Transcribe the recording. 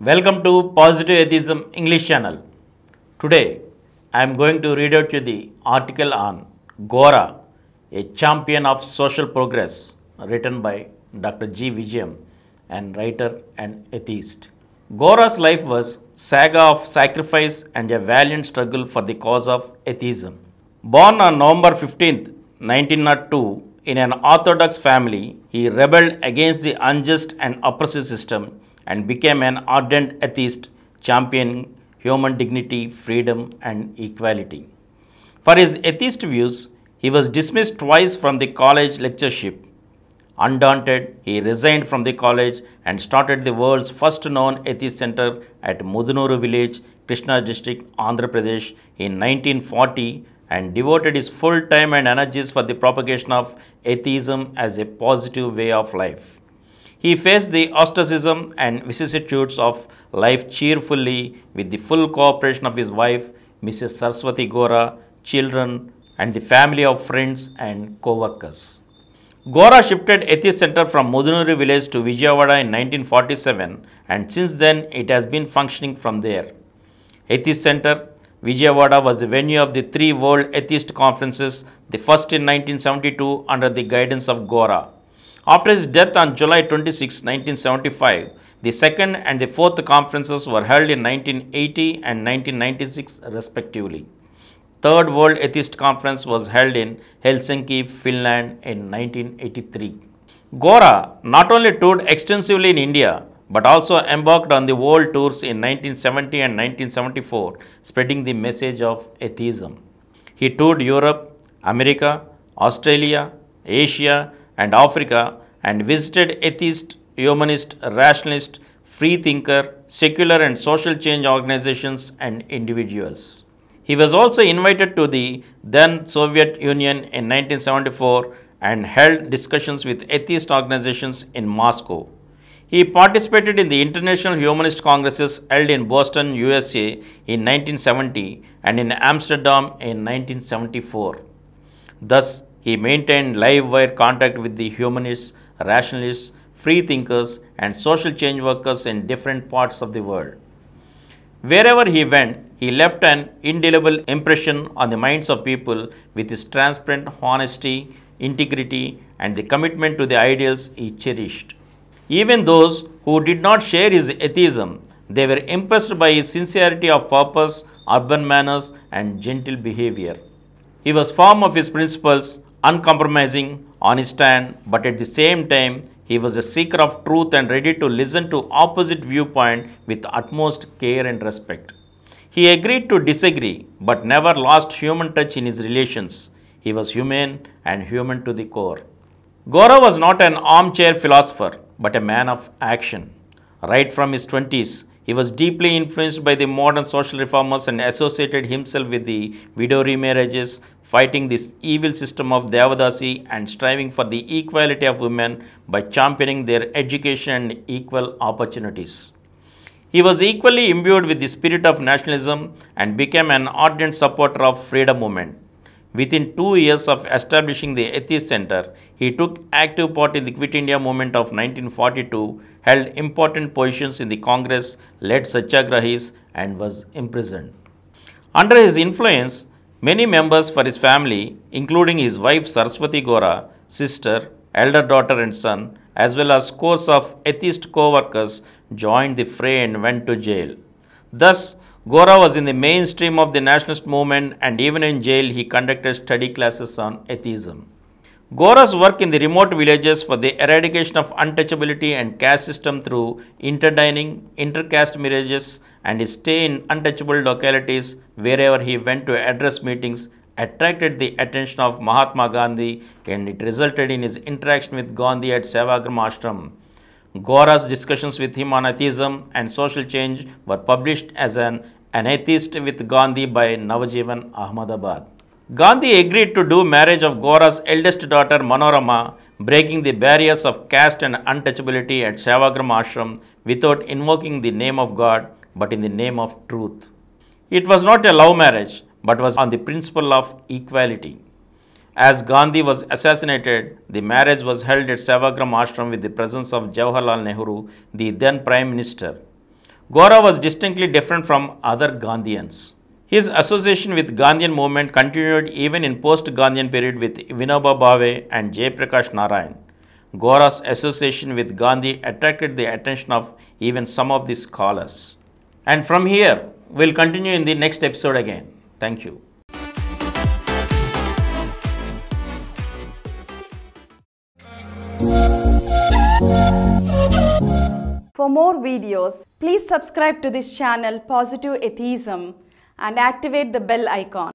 Welcome to Positive Atheism English channel. Today I am going to read out to you the article on Gora, a champion of social progress, written by Dr. G. Vijayam, an writer and atheist. Gora's life was saga of sacrifice and a valiant struggle for the cause of atheism. Born on November 15th, 1902, in an orthodox family, he rebelled against the unjust and oppressive system and became an ardent atheist championing human dignity, freedom, and equality. For his atheist views, he was dismissed twice from the college lectureship. Undaunted, he resigned from the college and started the world's first known atheist center at Mudunuru village, Krishna district, Andhra Pradesh in 1940 and devoted his full time and energies for the propagation of atheism as a positive way of life. He faced the ostracism and vicissitudes of life cheerfully with the full cooperation of his wife, Mrs. Saraswati Gora, children, and the family of friends and co-workers. Gora shifted Atheist Center from Mudunuri village to Vijayawada in 1947 and since then it has been functioning from there. Atheist Center, Vijayawada was the venue of the three World Atheist Conferences, the first in 1972 under the guidance of Gora. After his death on July 26, 1975, the second and the fourth conferences were held in 1980 and 1996 respectively. Third World Atheist Conference was held in Helsinki, Finland in 1983. Gora not only toured extensively in India, but also embarked on the world tours in 1970 and 1974, spreading the message of atheism. He toured Europe, America, Australia, Asia, and Africa and visited atheist, humanist, rationalist, free thinker, secular and social change organizations and individuals. He was also invited to the then Soviet Union in 1974 and held discussions with atheist organizations in Moscow. He participated in the International Humanist Congresses held in Boston, USA in 1970 and in Amsterdam in 1974. Thus, he maintained live wire contact with the humanists, rationalists, free thinkers, and social change workers in different parts of the world. Wherever he went, he left an indelible impression on the minds of people with his transparent honesty, integrity, and the commitment to the ideals he cherished. Even those who did not share his atheism, they were impressed by his sincerity of purpose, urban manners, and gentle behavior. He was firm of his principles, uncompromising on his stand, but at the same time, he was a seeker of truth and ready to listen to opposite viewpoint with utmost care and respect. He agreed to disagree, but never lost human touch in his relations. He was humane and human to the core. Gora was not an armchair philosopher, but a man of action. Right from his 20s, he was deeply influenced by the modern social reformers and associated himself with the widow remarriages, fighting this evil system of Devadasi and striving for the equality of women by championing their education and equal opportunities. He was equally imbued with the spirit of nationalism and became an ardent supporter of freedom movement. Within 2 years of establishing the Atheist Center, he took active part in the Quit India movement of 1942, held important positions in the Congress, led satyagrahis, and was imprisoned. Under his influence, many members for his family, including his wife Saraswati Gora, sister, elder daughter and son, as well as scores of atheist co-workers, joined the fray and went to jail. Thus, Gora was in the mainstream of the nationalist movement and even in jail he conducted study classes on atheism. Gora's work in the remote villages for the eradication of untouchability and caste system through interdining, intercaste marriages and his stay in untouchable localities wherever he went to address meetings attracted the attention of Mahatma Gandhi and it resulted in his interaction with Gandhi at Sevagram Ashram. Gora's discussions with him on atheism and social change were published as an Atheist with Gandhi by Navajivan, Ahmedabad. Gandhi agreed to do marriage of Gora's eldest daughter Manorama, breaking the barriers of caste and untouchability at Sevagram Ashram without invoking the name of God but in the name of truth. It was not a love marriage but was on the principle of equality. As Gandhi was assassinated, the marriage was held at Sevagram Ashram with the presence of Jawaharlal Nehru, the then Prime Minister. Gora was distinctly different from other Gandhians. His association with Gandhian movement continued even in post-Gandhian period with Vinoba Bhave and Jayaprakash Narayan. Gora's association with Gandhi attracted the attention of even some of the scholars. And from here, we'll continue in the next episode again. Thank you. For more videos, please subscribe to this channel Positive Atheism and activate the bell icon.